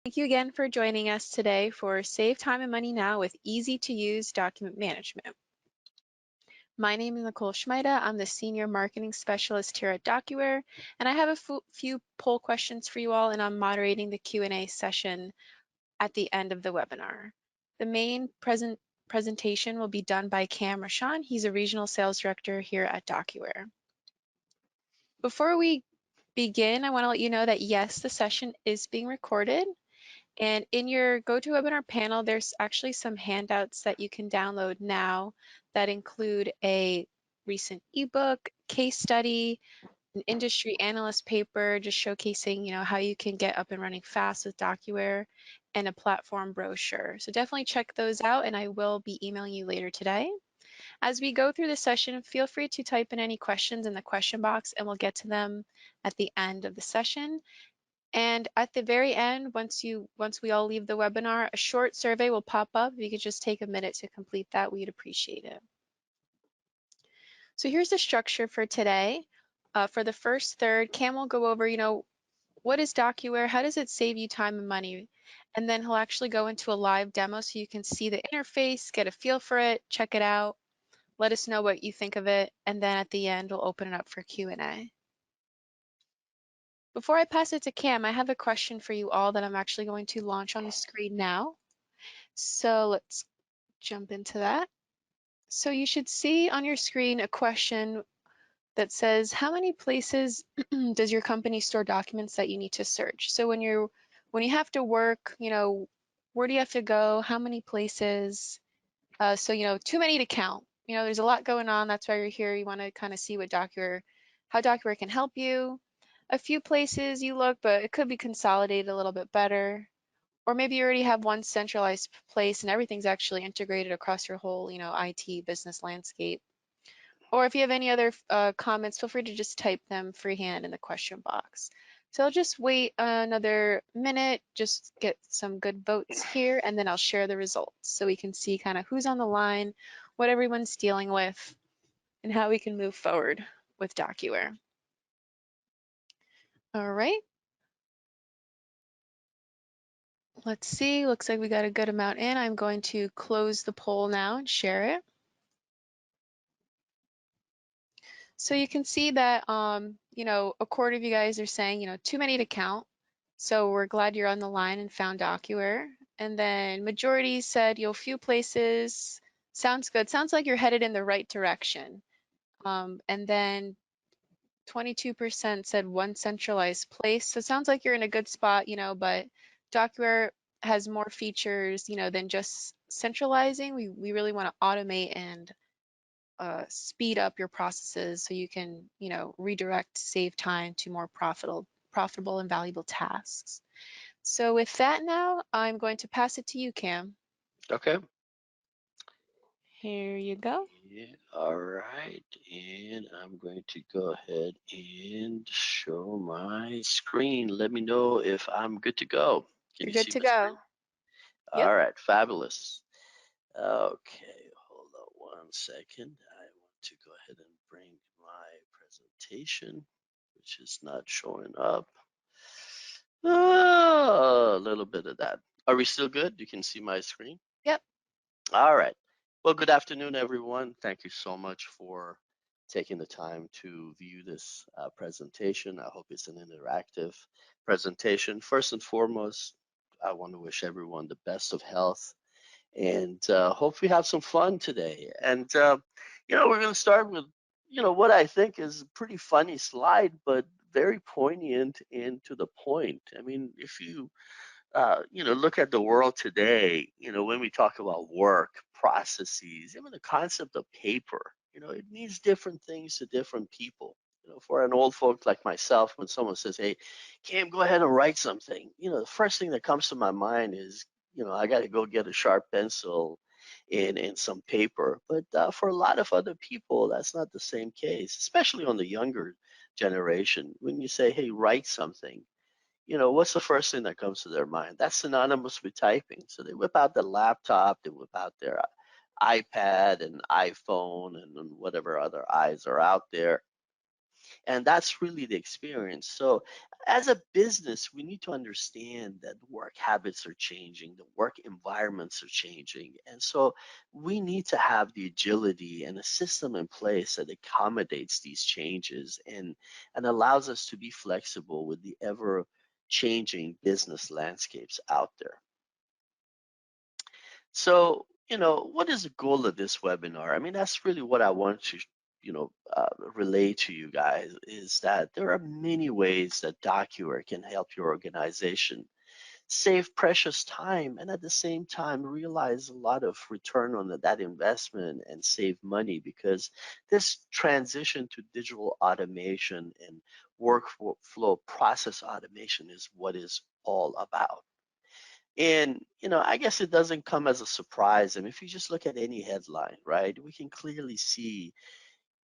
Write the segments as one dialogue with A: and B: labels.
A: Thank you again for joining us today for Save Time and Money Now with easy-to-use document management. My name is Nicole Schmeida. I'm the Senior Marketing Specialist here at DocuWare, and I have a few poll questions for you all, and I'm moderating the Q&A session at the end of the webinar. The main presentation will be done by Cam Rashan. He's a Regional Sales Director here at DocuWare. Before we begin, I want to let you know that yes, the session is being recorded. And in your GoToWebinar panel, there's actually some handouts that you can download now that include a recent ebook, case study, an industry analyst paper, just showcasing, how you can get up and running fast with DocuWare, and a platform brochure. So definitely check those out, and I will be emailing you later today. As we go through the session, feel free to type in any questions in the question box, and we'll get to them at the end of the session. And at the very end, once we all leave the webinar, a short survey will pop up. If you could just take a minute to complete that, we'd appreciate it. So here's the structure for today. For the first third, Cam will go over, what is DocuWare? How does it save you time and money? And then he'll actually go into a live demo so you can see the interface, get a feel for it, check it out, let us know what you think of it. And then at the end, we'll open it up for Q&A. Before I pass it to Cam, I have a question for you all that I'm actually going to launch on the screen now. So let's jump into that. So you should see on your screen a question that says, how many places does your company store documents that you need to search? So when you have to work, where do you have to go? How many places? So, too many to count. There's a lot going on. That's why you're here. You want to kind of see how DocuWare can help you. A few places you look, but it could be consolidated a little bit better. Or maybe you already have one centralized place and everything's actually integrated across your whole, IT business landscape. Or if you have any other comments, feel free to just type them freehand in the question box. So I'll just wait another minute, just get some good votes here, and then I'll share the results so we can see kind of who's on the line, what everyone's dealing with, and how we can move forward with DocuWare. All right. Let's see, looks like we got a good amount in. I'm going to close the poll now and share it. So you can see that, a quarter of you guys are saying, too many to count. So we're glad you're on the line and found DocuWare. And then majority said, few places. Sounds good. Sounds like you're headed in the right direction. And then 22% said one centralized place. So it sounds like you're in a good spot, but DocuWare has more features, than just centralizing. We really want to automate and speed up your processes so you can, redirect, save time to more profitable and valuable tasks. So with that now, I'm going to pass it to you, Cam.
B: Okay.
A: Here you go.
B: Yeah, all right. And I'm going to go ahead and show my screen. Let me know if I'm good to go. Can
A: You're
B: you
A: good
B: see
A: to
B: my screen?
A: go. Yep.
B: All right, fabulous. Okay, hold on 1 second. I want to go ahead and bring my presentation, which is not showing up. A little bit of that. Are we still good? You can see my screen?
A: Yep.
B: All right. Well, good afternoon, everyone. Thank you so much for taking the time to view this presentation. I hope it's an interactive presentation. First and foremost, I want to wish everyone the best of health and hope we have some fun today. And, we're going to start with, what I think is a pretty funny slide, but very poignant and to the point. I mean, if you look at the world today, when we talk about work, processes, even the concept of paper, it means different things to different people. For an old folk like myself, when someone says, hey, Cam, go ahead and write something, the first thing that comes to my mind is, I got to go get a sharp pencil and some paper. But for a lot of other people, that's not the same case, especially on the younger generation. When you say, hey, write something, what's the first thing that comes to their mind? That's synonymous with typing. So they whip out the laptop, they whip out their iPad and iPhone and whatever other eyes are out there. And that's really the experience. So as a business, we need to understand that work habits are changing, the work environments are changing. And so we need to have the agility and a system in place that accommodates these changes and allows us to be flexible with the ever changing business landscapes out there. So, what is the goal of this webinar? I mean, that's really what I want to, relay to you guys is that there are many ways that DocuWare can help your organization save precious time and at the same time realize a lot of return on that investment and save money because this transition to digital automation and workflow process automation is what is all about. And, I guess it doesn't come as a surprise. I mean, if you just look at any headline, right, we can clearly see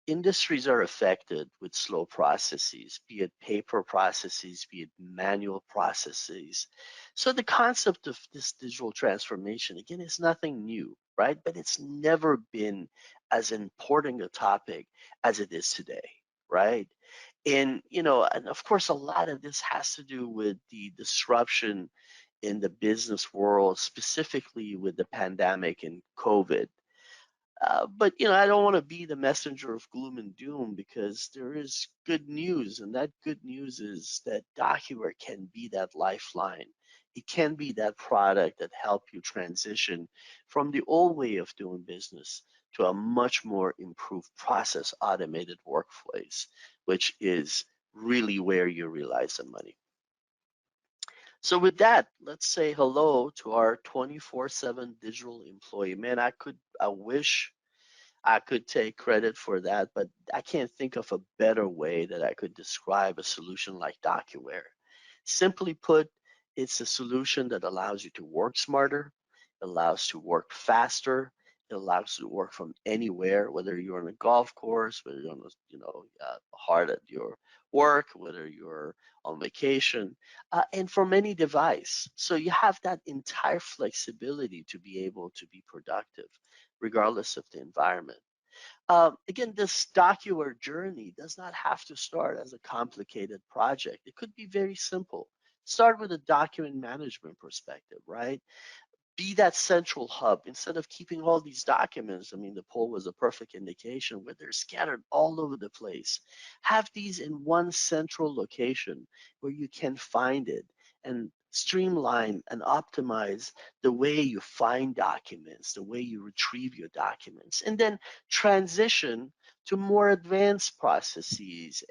B: industries are affected with slow processes, be it paper processes, be it manual processes. So the concept of this digital transformation, again, is nothing new, right? But it's never been as important a topic as it is today, right? And of course, a lot of this has to do with the disruption in the business world, specifically with the pandemic and COVID. But I don't want to be the messenger of gloom and doom because there is good news, and that good news is that DocuWare can be that lifeline. It can be that product that help you transition from the old way of doing business to a much more improved process automated workplace, which is really where you realize the money. So with that, let's say hello to our 24/7 digital employee. Man, I wish I could take credit for that, but I can't think of a better way that I could describe a solution like DocuWare. Simply put, it's a solution that allows you to work smarter, allows to work faster, it allows you to work from anywhere, whether you're on a golf course, whether you're on hard at your work, whether you're on vacation, and from any device. So you have that entire flexibility to be able to be productive regardless of the environment. Again, this DocuWare journey does not have to start as a complicated project. It could be very simple. Start with a document management perspective, right? Be that central hub instead of keeping all these documents. I mean, the poll was a perfect indication where they're scattered all over the place. Have these in one central location where you can find it and streamline and optimize the way you find documents, the way you retrieve your documents, and then transition to more advanced processes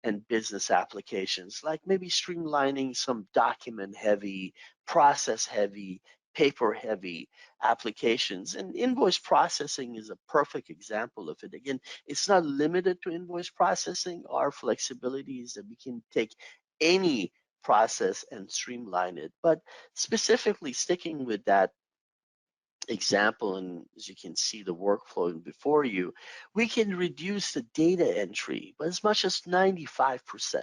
B: and business applications, like maybe streamlining some document heavy, process heavy, paper heavy applications. And invoice processing is a perfect example of it. Again, it's not limited to invoice processing. Our flexibility is that we can take any process and streamline it. But specifically sticking with that example, and as you can see the workflow before you, we can reduce the data entry by as much as 95%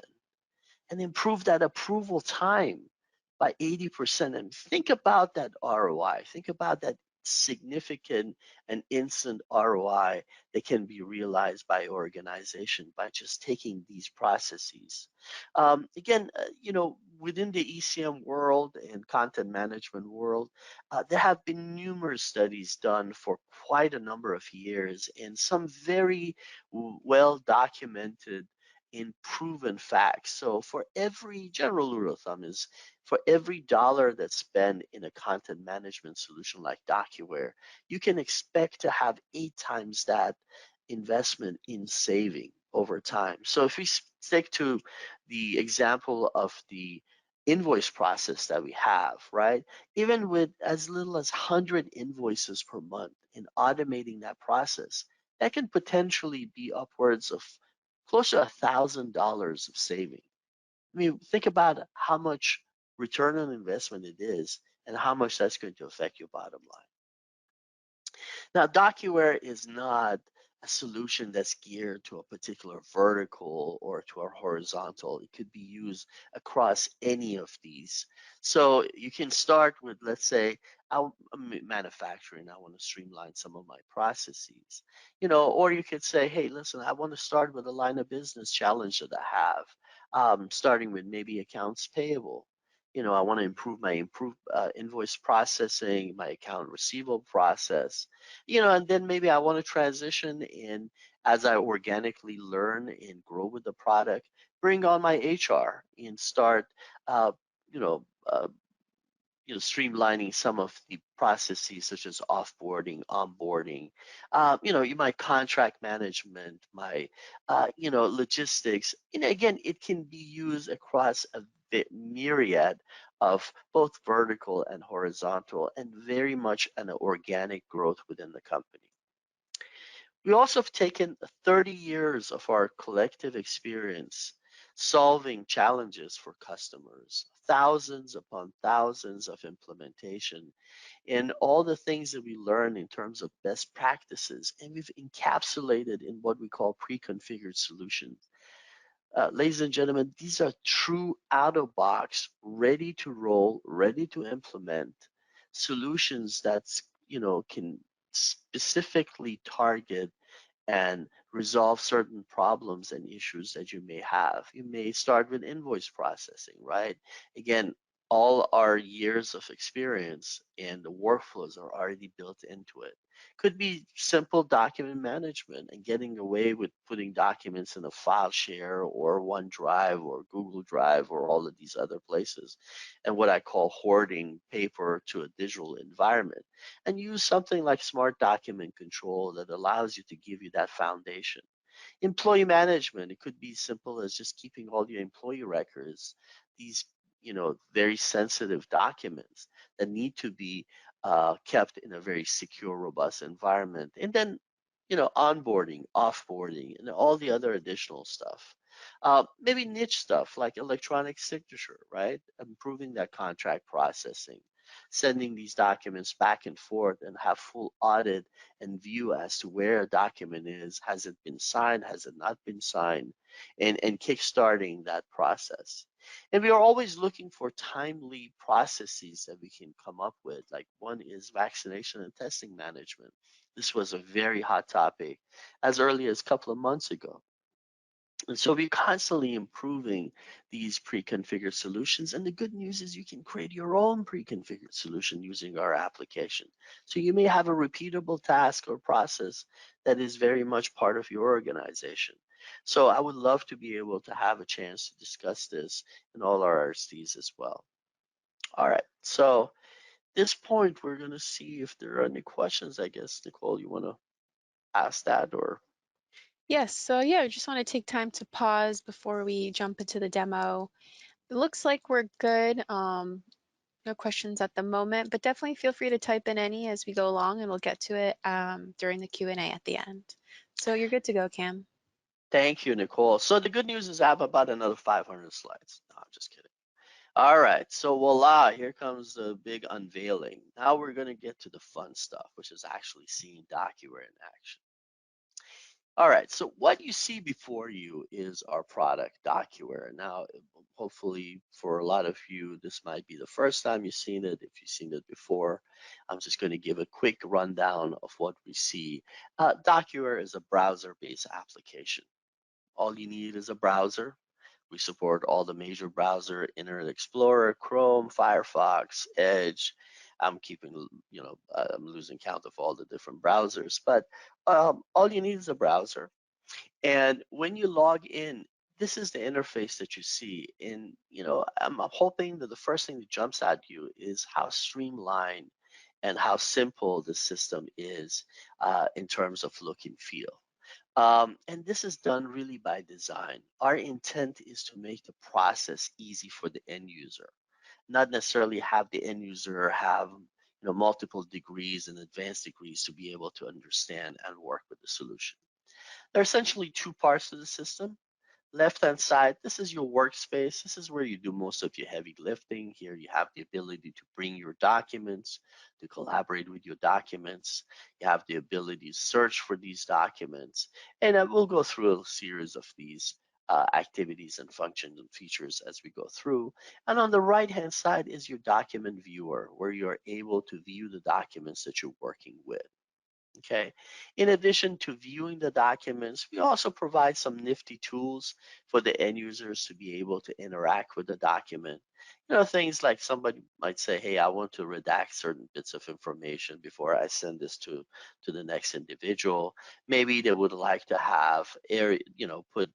B: and improve that approval time by 80%. And think about that ROI. Think about that significant and instant ROI that can be realized by organization by just taking these processes. Again, within the ECM world and content management world, there have been numerous studies done for quite a number of years and some very well documented in proven facts. So for every general rule of thumb is for every dollar that's spent in a content management solution like DocuWare, you can expect to have 8 times that investment in saving over time. So if we stick to the example of the invoice process that we have, right? Even with as little as 100 invoices per month in automating that process, that can potentially be upwards of close to $1,000 of saving. I mean, think about how much return on investment it is and how much that's going to affect your bottom line. Now, DocuWare is not a solution that's geared to a particular vertical or to a horizontal. It could be used across any of these. So you can start with, let's say, I'm manufacturing. I want to streamline some of my processes, or you could say, hey, listen, I want to start with a line of business challenge that I have, starting with maybe accounts payable. I want to improve invoice processing, my account receivable process, and then maybe I want to transition in as I organically learn and grow with the product, bring on my HR and start, uh, you know, uh, streamlining some of the processes such as offboarding, onboarding, my contract management, my, logistics. Again, it can be used across a myriad of both vertical and horizontal, and very much an organic growth within the company. We also have taken 30 years of our collective experience solving challenges for customers, thousands upon thousands of implementation, and all the things that we learn in terms of best practices, and we've encapsulated in what we call pre-configured solutions. Ladies and gentlemen, these are true out of box, ready to roll, ready to implement solutions that's, can specifically target and resolve certain problems and issues that you may have. You may start with invoice processing, right? Again, all our years of experience and the workflows are already built into it. Could be simple document management and getting away with putting documents in a file share or OneDrive or Google Drive or all of these other places, and what I call hoarding paper to a digital environment, and use something like smart document control that allows you to give you that foundation. Employee management, it could be simple as just keeping all your employee records, these, very sensitive documents that need to be kept in a very secure, robust environment. And then, onboarding, offboarding, and all the other additional stuff. Maybe niche stuff like electronic signature, right? Improving that contract processing, sending these documents back and forth and have full audit and view as to where a document is. Has it been signed? Has it not been signed? And kickstarting that process. And we are always looking for timely processes that we can come up with. Like one is vaccination and testing management. This was a very hot topic as early as a couple of months ago. And so we're constantly improving these pre-configured solutions. And the good news is you can create your own pre-configured solution using our application. So you may have a repeatable task or process that is very much part of your organization. So I would love to be able to have a chance to discuss this in all our RSTs as well. All right. So at this point, we're going to see if there are any questions. I guess, Nicole, you want to ask that or?
A: Yes, so yeah, I just want to take time to pause before we jump into the demo. It looks like we're good. No questions at the moment, but definitely feel free to type in any as we go along and we'll get to it during the Q&A at the end. So you're good to go, Cam.
B: Thank you, Nicole. So the good news is I have about another 500 slides. No, I'm just kidding. All right, so voila, here comes the big unveiling. Now we're going to get to the fun stuff, which is actually seeing DocuWare in action. All right, so what you see before you is our product, DocuWare. Now, hopefully for a lot of you, this might be the first time you've seen it. If you've seen it before, I'm just going to give a quick rundown of what we see. DocuWare is a browser-based application. All you need is a browser. We support all the major browser, Internet Explorer, Chrome, Firefox, Edge. I'm keeping, I'm losing count of all the different browsers, but all you need is a browser. And when you log in, this is the interface that you see. And, I'm hoping that the first thing that jumps at you is how streamlined and how simple the system is in terms of look and feel. And this is done really by design. Our intent is to make the process easy for the end user, not necessarily have the end user have multiple degrees and advanced degrees to be able to understand and work with the solution. There are essentially two parts to the system. Left-hand side, this is your workspace. This is where you do most of your heavy lifting. Here you have the ability to bring your documents, to collaborate with your documents. You have the ability to search for these documents. And we'll go through a series of these activities and functions and features as we go through. And on the right-hand side is your document viewer, where you're able to view the documents that you're working with. Okay. In addition to viewing the documents, we also provide some nifty tools for the end users to be able to interact with the document. Things like somebody might say, hey, I want to redact certain bits of information before I send this to the next individual. Maybe they would like to have area, put,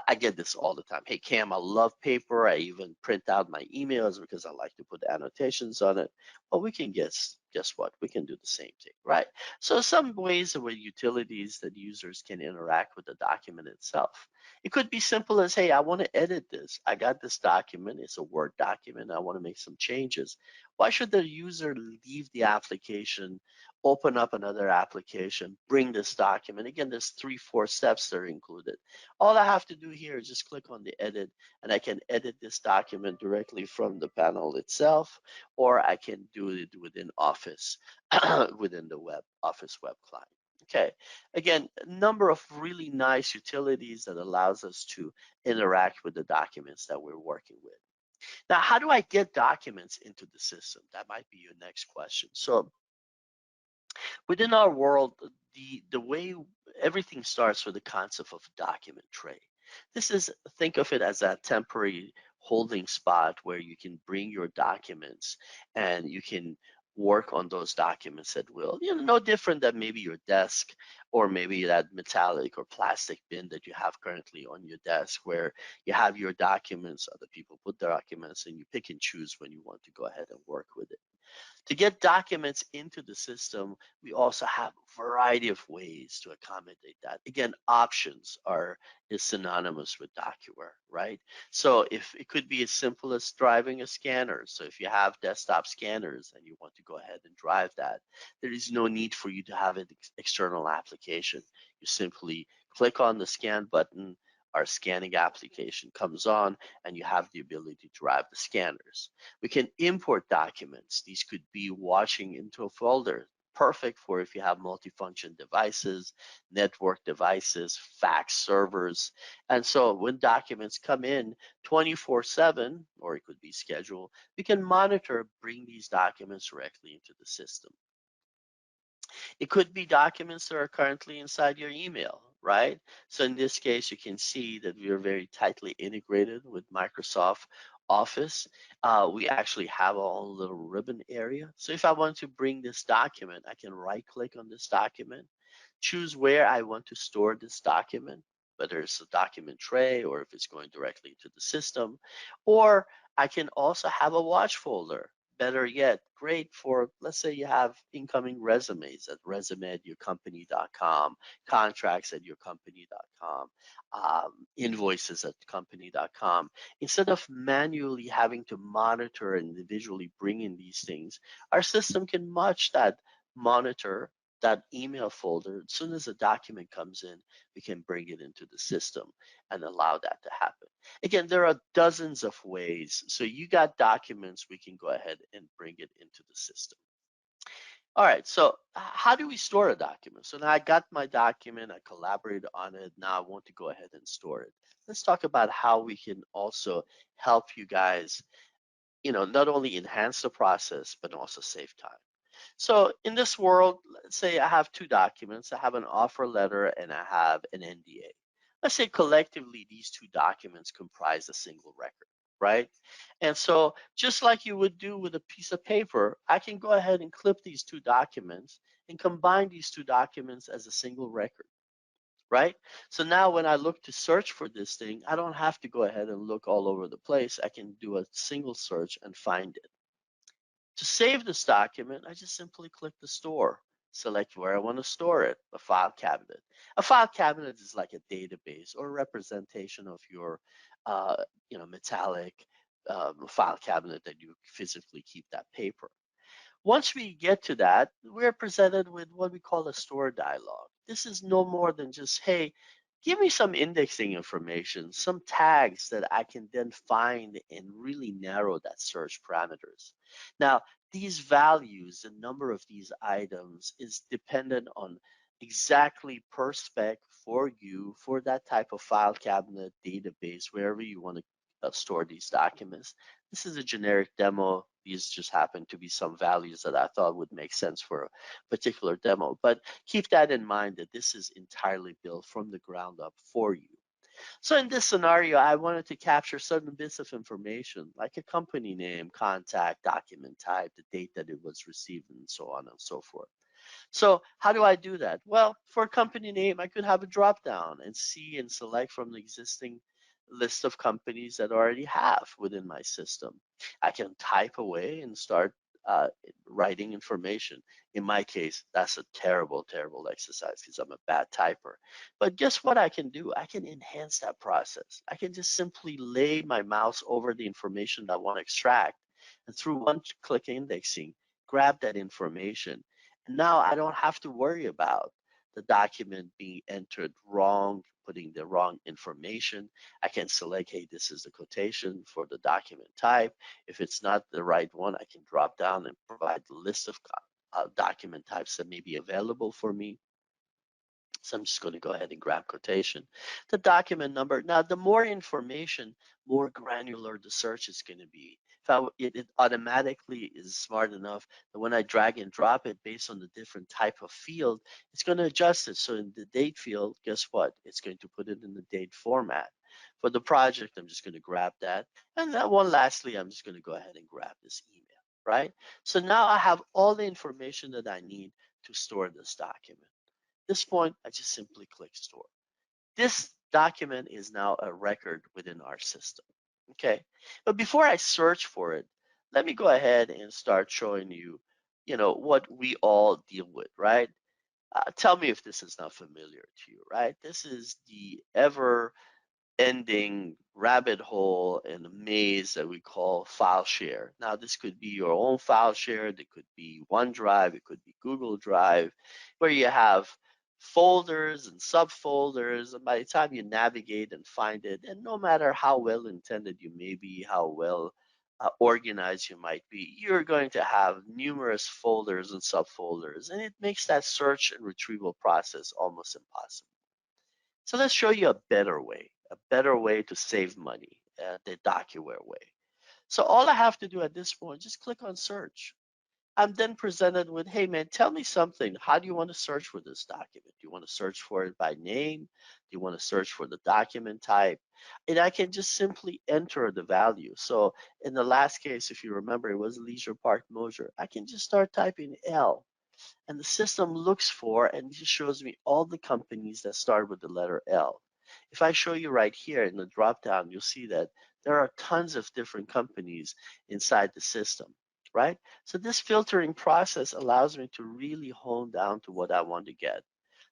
B: I get this all the time. Hey, Cam, I love paper. I even print out my emails because I like to put annotations on it. Well, we can guess what? We can do the same thing, right? So some ways with utilities that users can interact with the document itself. It could be simple as, hey, I want to edit this. I got this document. It's a Word document. I want to make some changes. Why should the user leave the application, open up another application, bring this document? Again, there's 3, 4 steps that are included. All I have to do here is just click on the edit, and I can edit this document directly from the panel itself, or I can do it within Office, within the Office web client. Okay, again, a number of really nice utilities that allows us to interact with the documents that we're working with. Now, how do I get documents into the system? That might be your next question. So within our world, the way everything starts with the concept of document tray. This is, think of it as a temporary holding spot where you can bring your documents and you can work on those documents at will. No different than maybe your desk or maybe that metallic or plastic bin that you have currently on your desk where you have your documents, other people put their documents, and you pick and choose when you want to go ahead and work with it. To get documents into the system, we also have a variety of ways to accommodate that. Again, options is synonymous with DocuWare, right? So if it could be as simple as driving a scanner. So if you have desktop scanners and you want to go ahead and drive that, there is no need for you to have an external application. You simply click on the scan button, our scanning application comes on, and you have the ability to drive the scanners. We can import documents. These could be watching into a folder, perfect for if you have multifunction devices, network devices, fax servers. And so when documents come in 24/7, or it could be scheduled, we can monitor, bring these documents directly into the system. It could be documents that are currently inside your email, right? So in this case, you can see that we are very tightly integrated with Microsoft Office. We actually have our own little ribbon area. So if I want to bring this document, I can right click on this document, choose where I want to store this document, whether it's a document tray or if it's going directly to the system. Or I can also have a watch folder. Better yet, great for, let's say you have incoming resumes at resume@yourcompany.com, contracts at yourcompany.com, invoices at company.com. Instead of manually having to monitor and individually bring in these things, our system can match that monitor, that email folder. As soon as a document comes in, we can bring it into the system and allow that to happen. Again, there are dozens of ways. So you got documents, we can go ahead and bring it into the system. All right, so how do we store a document? So now I got my document, I collaborated on it, now I want to go ahead and store it. Let's talk about how we can also help you guys, not only enhance the process, but also save time. So in this world, let's say I have 2 documents. I have an offer letter and I have an NDA. Let's say collectively these 2 documents comprise a single record, right? And so just like you would do with a piece of paper, I can go ahead and clip these 2 documents and combine these 2 documents as a single record, right? So now when I look to search for this thing, I don't have to go ahead and look all over the place. I can do a single search and find it. To save this document, I just simply click the store, select where I want to store it, a file cabinet. A file cabinet is like a database or a representation of your, metallic file cabinet that you physically keep that paper. Once we get to that, we're presented with what we call a store dialog. This is no more than just, hey, Give me some indexing information, some tags that I can then find and really narrow that search parameters. Now, these values, the number of these items is dependent on exactly per spec for you, for that type of file cabinet, database, wherever you want to store these documents. This is a generic demo. These just happen to be some values that I thought would make sense for a particular demo. But keep that in mind that this is entirely built from the ground up for you. So in this scenario, I wanted to capture certain bits of information like a company name, contact, document type, the date that it was received, and so on and so forth. So how do I do that? Well, for a company name, I could have a drop down and see and select from the existing list of companies that I already have within my system. I can type away and start uh, writing information. In my case, that's a terrible, terrible exercise because I'm a bad typer. But guess what I can do? I can enhance that process. I can just simply lay my mouse over the information that I want to extract, and through one click indexing, grab that information. Now I don't have to worry about the document being entered wrong, putting the wrong information. I can select, hey, this is the quotation for the document type. If it's not the right one, I can drop down and provide the list of document types that may be available for me. So I'm just going to go ahead and grab quotation. The document number. Now, the more information, more granular the search is going to be. If it automatically is smart enough that when I drag and drop it based on the different type of field, it's going to adjust it. So in the date field, guess what? It's going to put it in the date format. For the project, I'm just going to grab that. And then one lastly, I'm just going to go ahead and grab this email, right? So now I have all the information that I need to store this document this point, I just simply click store. This document is now a record within our system. Okay, but before I search for it, let me go ahead and start showing you, what we all deal with, right? Tell me if this is not familiar to you, right? This is the ever ending rabbit hole and a maze that we call file share. Now, this could be your own file share, it could be OneDrive, it could be Google Drive, where you have folders and subfolders, and by the time you navigate and find it, and no matter how well intended you may be, how well organized you might be, you're going to have numerous folders and subfolders, and it makes that search and retrieval process almost impossible. So let's show you a better way to save money, the DocuWare way. So all I have to do at this point, just click on search. I'm then presented with, hey man, tell me something. How do you want to search for this document? Do you want to search for it by name? Do you want to search for the document type? And I can just simply enter the value. So in the last case, if you remember, it was Leisure Park Mosier. I can just start typing L and the system looks for and just shows me all the companies that start with the letter L. If I show you right here in the drop down, you'll see that there are tons of different companies inside the system, right? So this filtering process allows me to really hone down to what I want to get.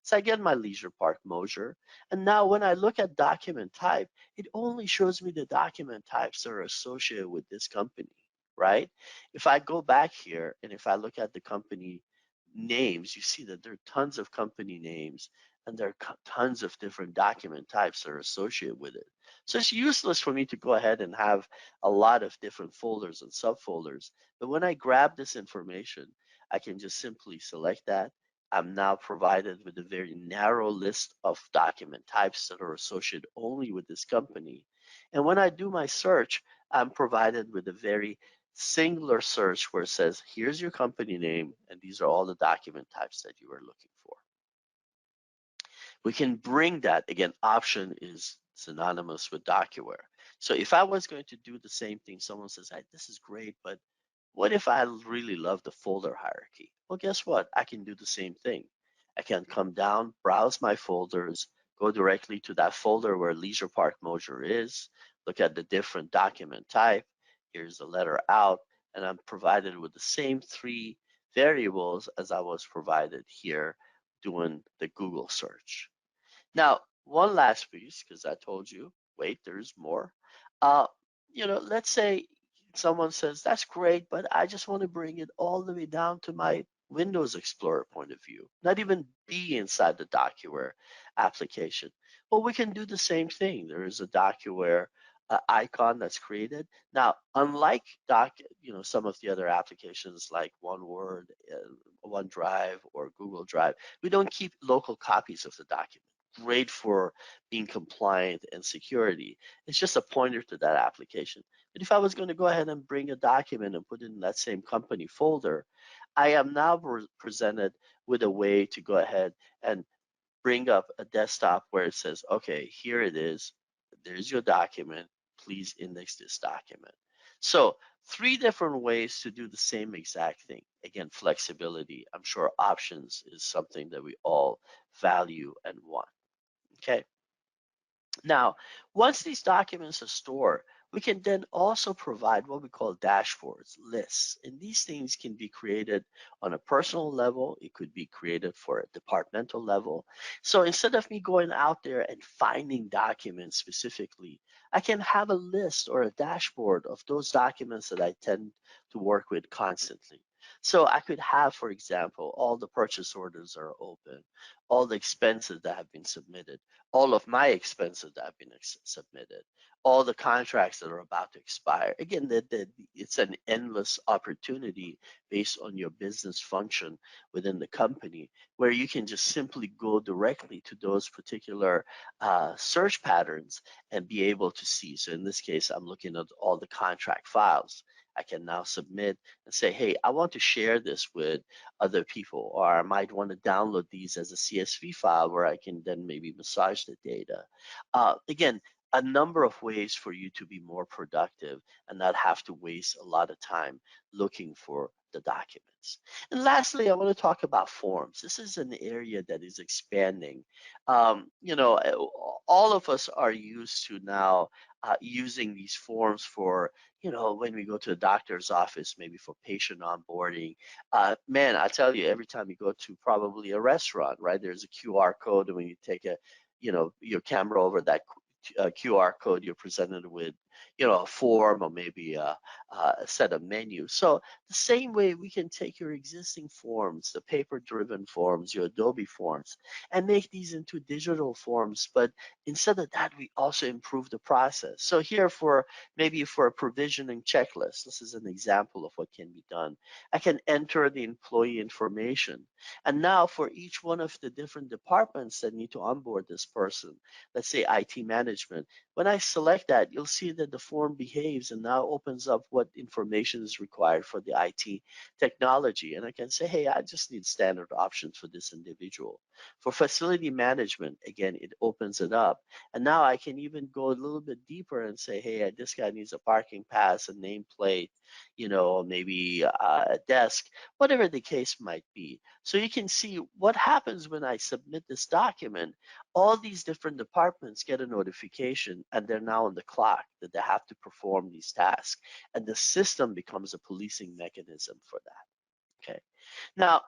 B: So I get my Leisure Park Mosier, and now when I look at document type, it only shows me the document types that are associated with this company, right? If I go back here and if I look at the company names, you see that there are tons of company names and there are tons of different document types that are associated with it. So it's useless for me to go ahead and have a lot of different folders and subfolders. But when I grab this information, I can just simply select that. I'm now provided with a very narrow list of document types that are associated only with this company. And when I do my search, I'm provided with a very singular search where it says, here's your company name, and these are all the document types that you are looking for. We can bring that, again, option is synonymous with DocuWare. So if I was going to do the same thing, someone says, hey, this is great, but what if I really love the folder hierarchy? Well, guess what? I can do the same thing. I can come down, browse my folders, go directly to that folder where Leisure Park Mosier is, look at the different document type. Here's the letter out, and I'm provided with the same three variables as I was provided here doing the Google search. Now, one last piece, because I told you, wait, there's more. Uh, let's say someone says, that's great, but I just want to bring it all the way down to my Windows Explorer point of view, not even be inside the DocuWare application. Well, we can do the same thing. There is a DocuWare icon that's created. Now, unlike some of the other applications like OneWord, OneDrive, or Google Drive, we don't keep local copies of the document. Great for being compliant and security. It's just a pointer to that application. But if I was going to go ahead and bring a document and put it in that same company folder, I am now presented with a way to go ahead and bring up a desktop where it says, okay, here it is. There's your document. Please index this document. So 3 different ways to do the same exact thing. Again, flexibility. I'm sure options is something that we all value and want. Okay. Now, once these documents are stored, we can then also provide what we call dashboards, lists. And these things can be created on a personal level. It could be created for a departmental level. So instead of me going out there and finding documents specifically, I can have a list or a dashboard of those documents that I tend to work with constantly. So I could have, for example, all the purchase orders are open, all the expenses that have been submitted, all of my expenses that have been submitted, all the contracts that are about to expire. Again, it's an endless opportunity based on your business function within the company, where you can just simply go directly to those particular search patterns and be able to see. So in this case, I'm looking at all the contract files. I can now submit and say, hey, I want to share this with other people, or I might want to download these as a CSV file where I can then maybe massage the data. Again, a number of ways for you to be more productive and not have to waste a lot of time looking for the documents. And lastly, I want to talk about forms. This is an area that is expanding. All of us are used to now using these forms for, when we go to the doctor's office, maybe for patient onboarding. Man, I tell you, every time you go to probably a restaurant, right, there's a QR code, and when you take your camera over that QR code, you're presented with, a form or maybe a set of menus. So the same way we can take your existing forms, the paper-driven forms, your Adobe forms, and make these into digital forms. But instead of that, we also improve the process. So here maybe for a provisioning checklist, this is an example of what can be done. I can enter the employee information. And now for each one of the different departments that need to onboard this person, let's say IT management, when I select that, you'll see that the form behaves and now opens up what information is required for the IT technology. And I can say, hey, I just need standard options for this individual. For facility management, again, it opens it up. And now I can even go a little bit deeper and say, hey, this guy needs a parking pass, a nameplate, maybe a desk, whatever the case might be. So you can see what happens when I submit this document. All these different departments get a notification, and they're now on the clock that they have to perform these tasks. And the system becomes a policing mechanism for that. Okay. Now,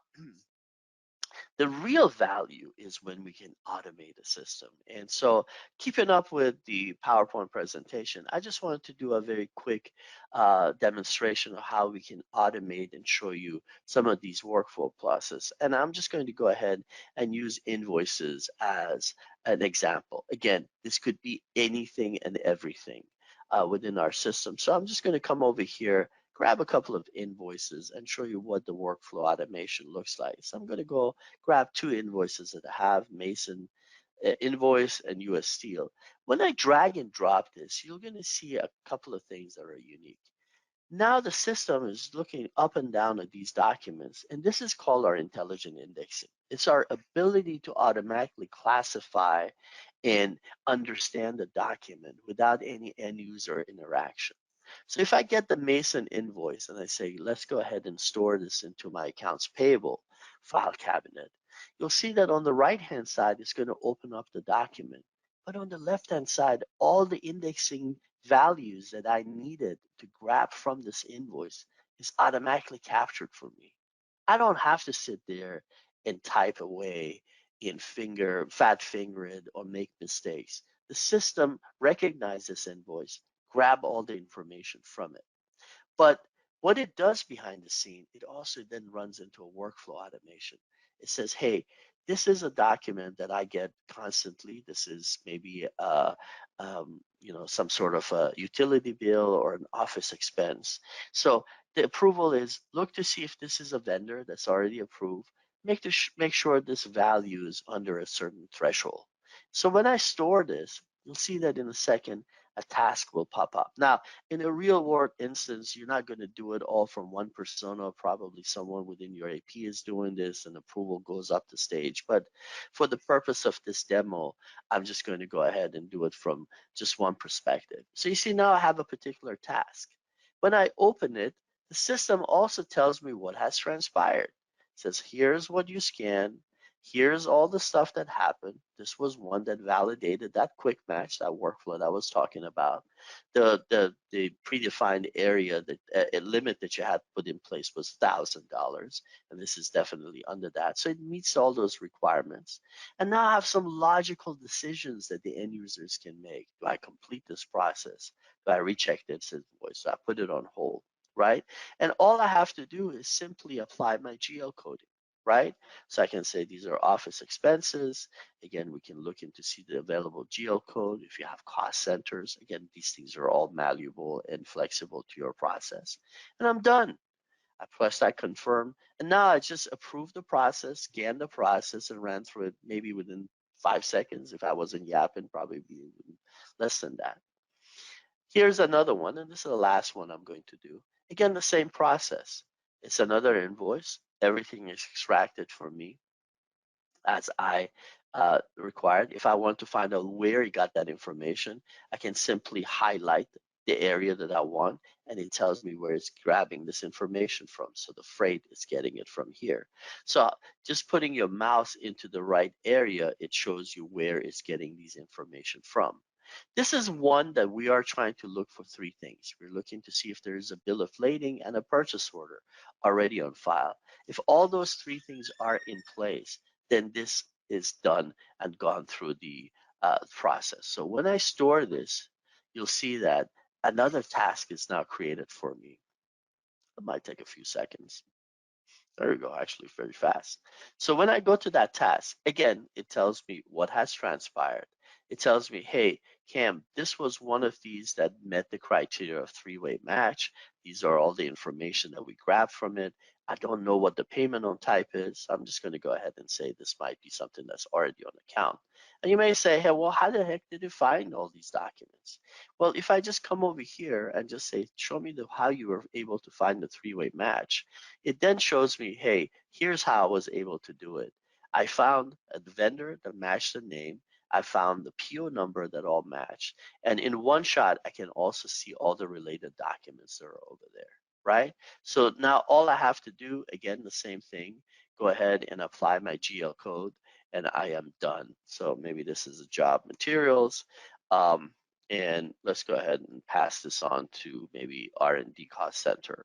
B: the real value is when we can automate a system. And so, keeping up with the PowerPoint presentation, I just wanted to do a very quick demonstration of how we can automate and show you some of these workflow processes. And I'm just going to go ahead and use invoices as an example. Again, this could be anything and everything within our system. So I'm just going to come over here, grab a couple of invoices, and show you what the workflow automation looks like. So I'm going to go grab 2 invoices that I have, Mason invoice and US Steel. When I drag and drop this, you're going to see a couple of things that are unique. Now the system is looking up and down at these documents, and this is called our intelligent indexing. It's our ability to automatically classify and understand the document without any end user interaction. So if I get the Mason invoice and I say, let's go ahead and store this into my accounts payable file cabinet, you'll see that on the right-hand side, it's going to open up the document. But on the left-hand side, all the indexing values that I needed to grab from this invoice is automatically captured for me. I don't have to sit there and type away in fat finger it or make mistakes. The system recognizes this invoice, grab all the information from it. But what it does behind the scene, it also then runs into a workflow automation. It says, hey, this is a document that I get constantly. This is maybe some sort of a utility bill or an office expense. So the approval is look to see if this is a vendor that's already approved. Make sure this value is under a certain threshold. So when I store this, you'll see that in a second a task will pop up. Now, in a real world instance, you're not going to do it all from one persona. Probably someone within your AP is doing this and approval goes up the stage. But for the purpose of this demo, I'm just going to go ahead and do it from just one perspective. So you see now I have a particular task. When I open it, the system also tells me what has transpired. It says, here's what you scanned. Here's all the stuff that happened. This was one that validated that quick match, that workflow that I was talking about. The predefined area that a limit that you had put in place was $1,000, and this is definitely under that. So it meets all those requirements. And now I have some logical decisions that the end users can make. Do I complete this process? Do I recheck this invoice? Do I put it on hold? Right? And all I have to do is simply apply my GL coding, right? So I can say these are office expenses. Again, we can look into see the available GL code. If you have cost centers, again, these things are all malleable and flexible to your process. And I'm done. I press that confirm, and now I just approved the process, scanned the process, and ran through it maybe within 5 seconds. If I wasn't yapping, probably be less than that. Here's another one, and this is the last one I'm going to do. Again, the same process. It's another invoice. Everything is extracted for me as I required. If I want to find out where he got that information, I can simply highlight the area that I want, and it tells me where it's grabbing this information from. So the freight is getting it from here. So just putting your mouse into the right area, it shows you where it's getting these information from. This is one that we are trying to look for three things. We're looking to see if there is a bill of lading and a purchase order already on file. If all those three things are in place, then this is done and gone through the process. So when I store this, you'll see that another task is now created for me. It might take a few seconds. There we go, actually very fast. So when I go to that task, again, it tells me what has transpired. It tells me, hey, Cam, this was one of these that met the criteria of three-way match. These are all the information that we grabbed from it. I don't know what the payment on type is. I'm just going to go ahead and say this might be something that's already on account. And you may say, hey, well, how the heck did you find all these documents? Well, if I just come over here and just say, show me how you were able to find the three-way match, it then shows me, hey, here's how I was able to do it. I found a vendor that matched the name. I found the PO number that all matched. And in one shot, I can also see all the related documents that are over there, right? So now all I have to do, again, the same thing, go ahead and apply my GL code, and I am done. So maybe this is a job materials. And let's go ahead and pass this on to maybe R&D cost center.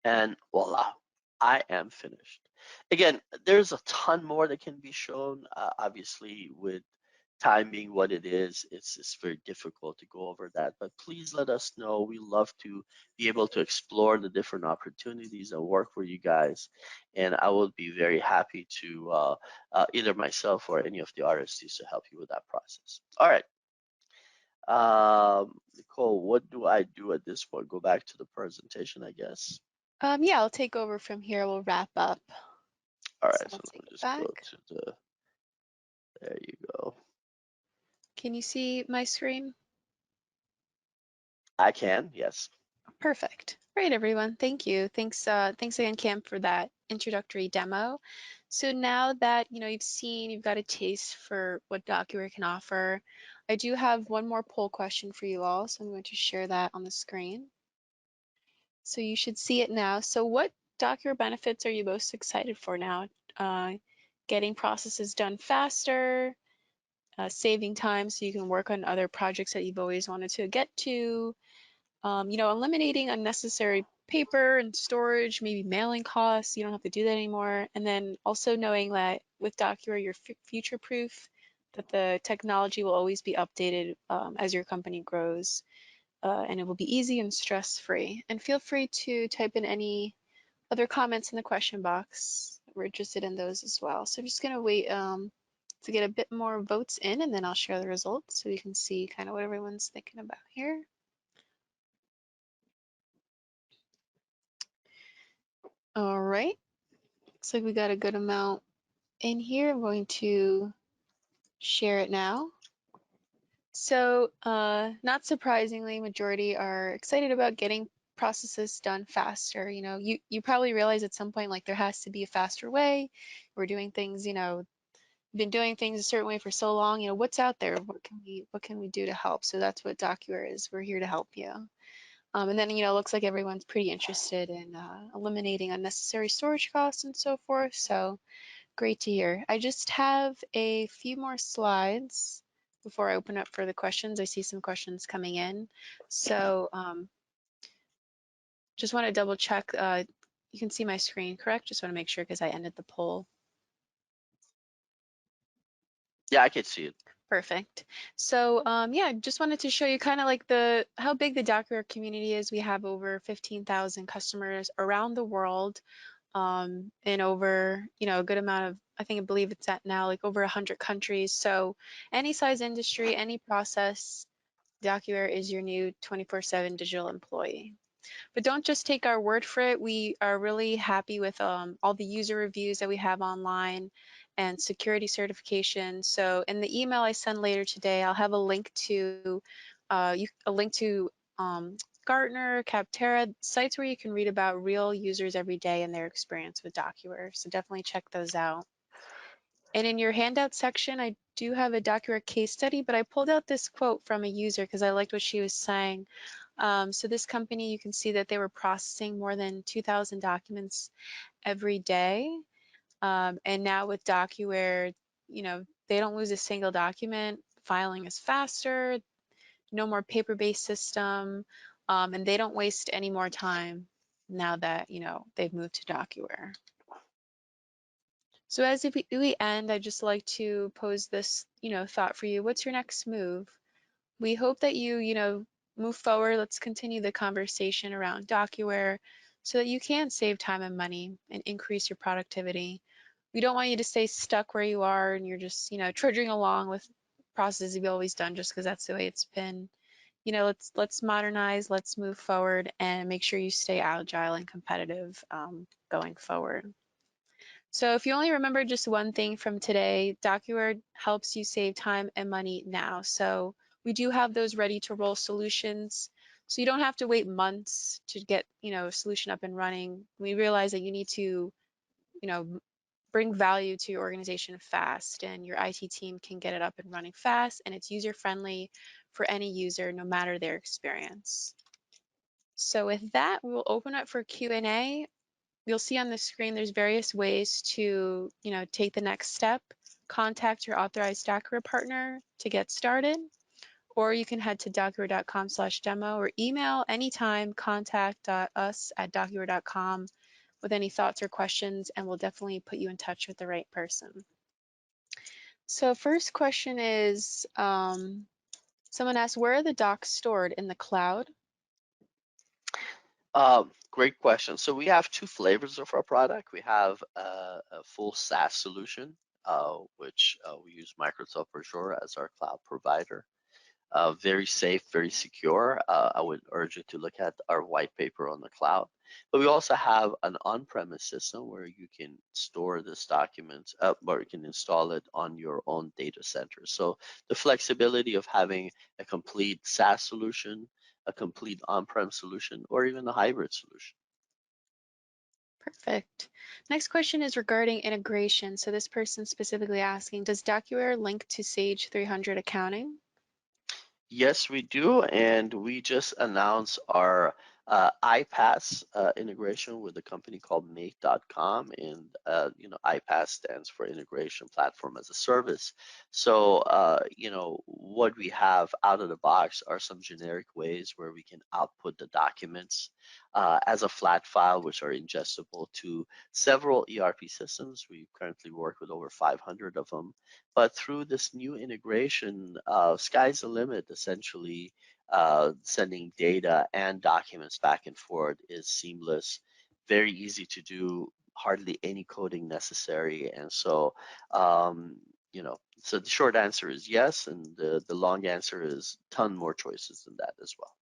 B: And voila, I am finished. Again, there's a ton more that can be shown. Obviously, with time being what it is, it's very difficult to go over that. But please let us know. We love to be able to explore the different opportunities and work with you guys. And I will be very happy to either myself or any of the RSTs to help you with that process. All right. Nicole, what do I do at this point? Go back to the presentation, I guess.
A: Yeah, I'll take over from here. We'll wrap up.
B: All
A: So
B: right,
A: I'll
B: so let
A: take
B: me
A: it
B: just go
A: back.
B: to the, there you go.
A: Can you see my screen?
B: I can, yes.
A: Perfect. Great, everyone. Thank you. Thanks again, Cam, for that introductory demo. So now that you've got a taste for what DocuWare can offer, I do have one more poll question for you all. So I'm going to share that on the screen. So you should see it now. So what DocuWare benefits are you most excited for now? Getting processes done faster, saving time so you can work on other projects that you've always wanted to get to, eliminating unnecessary paper and storage, maybe mailing costs. You don't have to do that anymore. And then also knowing that with DocuWare, you're future-proof, that the technology will always be updated as your company grows, and it will be easy and stress-free. And feel free to type in any other comments in the question box we're interested in those as well. So I'm just going to wait to get a bit more votes in, and then I'll share the results so you can see kind of what everyone's thinking about here. All right, looks like we got a good amount in here. I'm going to share it now. So not surprisingly, majority are excited about getting processes done faster. You know, you probably realize at some point like there has to be a faster way. We're doing things, you know, been doing things a certain way for so long. You know, what's out there? What can we do to help? So that's what DocuWare is. We're here to help you. And then, you know, it looks like everyone's pretty interested in eliminating unnecessary storage costs and so forth. So great to hear. I just have a few more slides before I open up for the questions. I see some questions coming in. So just want to double check. You can see my screen, correct? Just want to make sure because I ended the poll.
B: Yeah, I can see it.
A: Perfect. So yeah, just wanted to show you kind of like how big the DocuWare community is. We have over 15,000 customers around the world, in over, you know, a good amount of, I believe it's at now like over 100 countries. So any size industry, any process, DocuWare is your new 24/7 digital employee. But don't just take our word for it. We are really happy with all the user reviews that we have online and security certification. So in the email I send later today, I'll have a link to um, Gartner, Capterra, sites where you can read about real users every day and their experience with DocuWare. So definitely check those out. And in your handout section, I do have a DocuWare case study, but I pulled out this quote from a user because I liked what she was saying. So this company, you can see that they were processing more than 2,000 documents every day. And now with DocuWare, you know, they don't lose a single document. Filing is faster, no more paper-based system, and they don't waste any more time now that, you know, they've moved to DocuWare. So as we end, I'd just like to pose this, you know, thought for you. What's your next move? We hope that you know, move forward. Let's continue the conversation around DocuWare so that you can save time and money and increase your productivity. We don't want you to stay stuck where you are and you're just, you know, trudging along with processes you've always done just because that's the way it's been. You know, let's modernize, let's move forward and make sure you stay agile and competitive going forward. So if you only remember just one thing from today, DocuWare helps you save time and money now. So we do have those ready to roll solutions. So you don't have to wait months to get, you know, a solution up and running. We realize that you need to, you know, bring value to your organization fast, and your IT team can get it up and running fast, and it's user friendly for any user, no matter their experience. So with that, we will open up for Q&A. You'll see on the screen there's various ways to, you know, take the next step. Contact your authorized DocuWare partner to get started, or you can head to docuware.com/demo or email anytime contact.us@docuware.com with any thoughts or questions, and we'll definitely put you in touch with the right person. So first question is, someone asked, where are the docs stored, in the cloud?
B: Great question. So we have two flavors of our product. We have a full SaaS solution, which we use Microsoft Azure as our cloud provider. Very safe, very secure. I would urge you to look at our white paper on the cloud. But we also have an on-premise system where you can store this document, or you can install it on your own data center. So the flexibility of having a complete SaaS solution, a complete on-prem solution, or even a hybrid solution.
A: Perfect. Next question is regarding integration. So this person specifically asking, does DocuWare link to Sage 300 accounting?
B: Yes, we do, and we just announced our iPaaS integration with a company called Make.com, and iPaaS stands for Integration Platform as a Service. So what we have out of the box are some generic ways where we can output the documents as a flat file, which are ingestible to several ERP systems. We currently work with over 500 of them. But through this new integration, sky's the limit. Essentially, sending data and documents back and forth is seamless, very easy to do, hardly any coding necessary. And so, um, so the short answer is yes, and the long answer is ton more choices than that as well.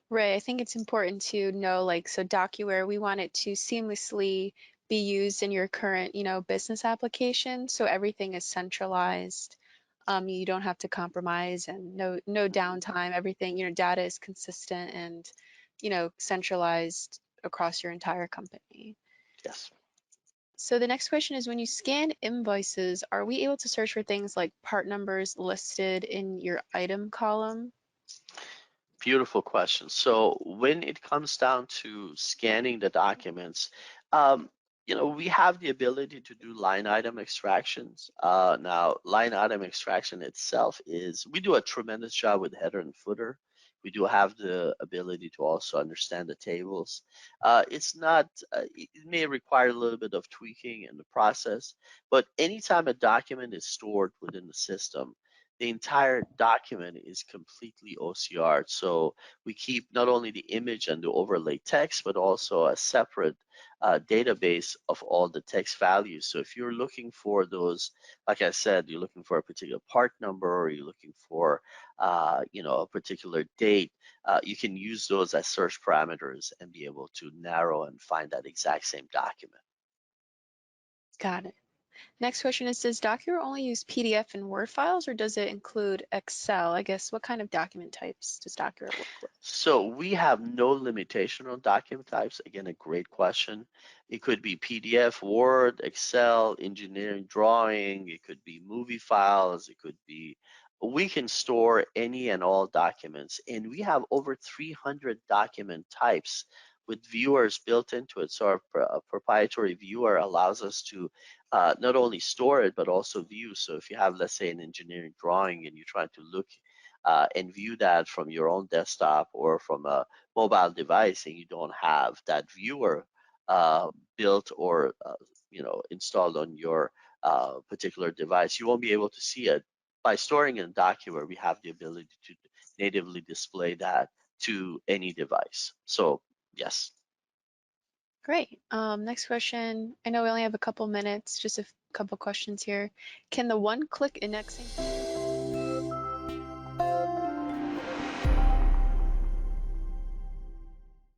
A: Right. I think it's important to know, like, so DocuWare, we want it to seamlessly be used in your current, business application. So everything is centralized. You don't have to compromise and no
B: Mhm.
A: downtime. Everything, data is consistent and, centralized across your entire company.
B: Yes.
A: So the next question is when you scan invoices, are we able to search for things like part numbers listed in your item column?
B: Beautiful question. So when it comes down to scanning the documents, um, we have the ability to do line item extractions. Now, line item extraction itself we do a tremendous job with header and footer. We do have the ability to also understand the tables. It may require a little bit of tweaking in the process, but anytime a document is stored within the system, the entire document is completely OCR. So we keep not only the image and the overlay text, but also a separate database of all the text values. So if you're looking for those, like I said, you're looking for a particular part number, or you're looking for, a particular date, you can use those as search parameters and be able to narrow and find that exact same document.
A: Got it. Next question is, does DocuWare only use PDF and Word files, or does it include Excel? I guess, what kind of document types does DocuWare work with?
B: So we have no limitation on document types. Again, a great question. It could be PDF, Word, Excel, engineering drawing. It could be movie files. We can store any and all documents. And we have over 300 document types with viewers built into it. So our proprietary viewer allows us to not only store it, but also view. So if you have, let's say, an engineering drawing and you're trying to look and view that from your own desktop or from a mobile device, and you don't have that viewer built or installed on your particular device, you won't be able to see it. By storing in DocuWare, we have the ability to natively display that to any device. So yes.
A: Great. Next question. I know we only have a couple minutes, just a couple questions here. Can the one-click indexing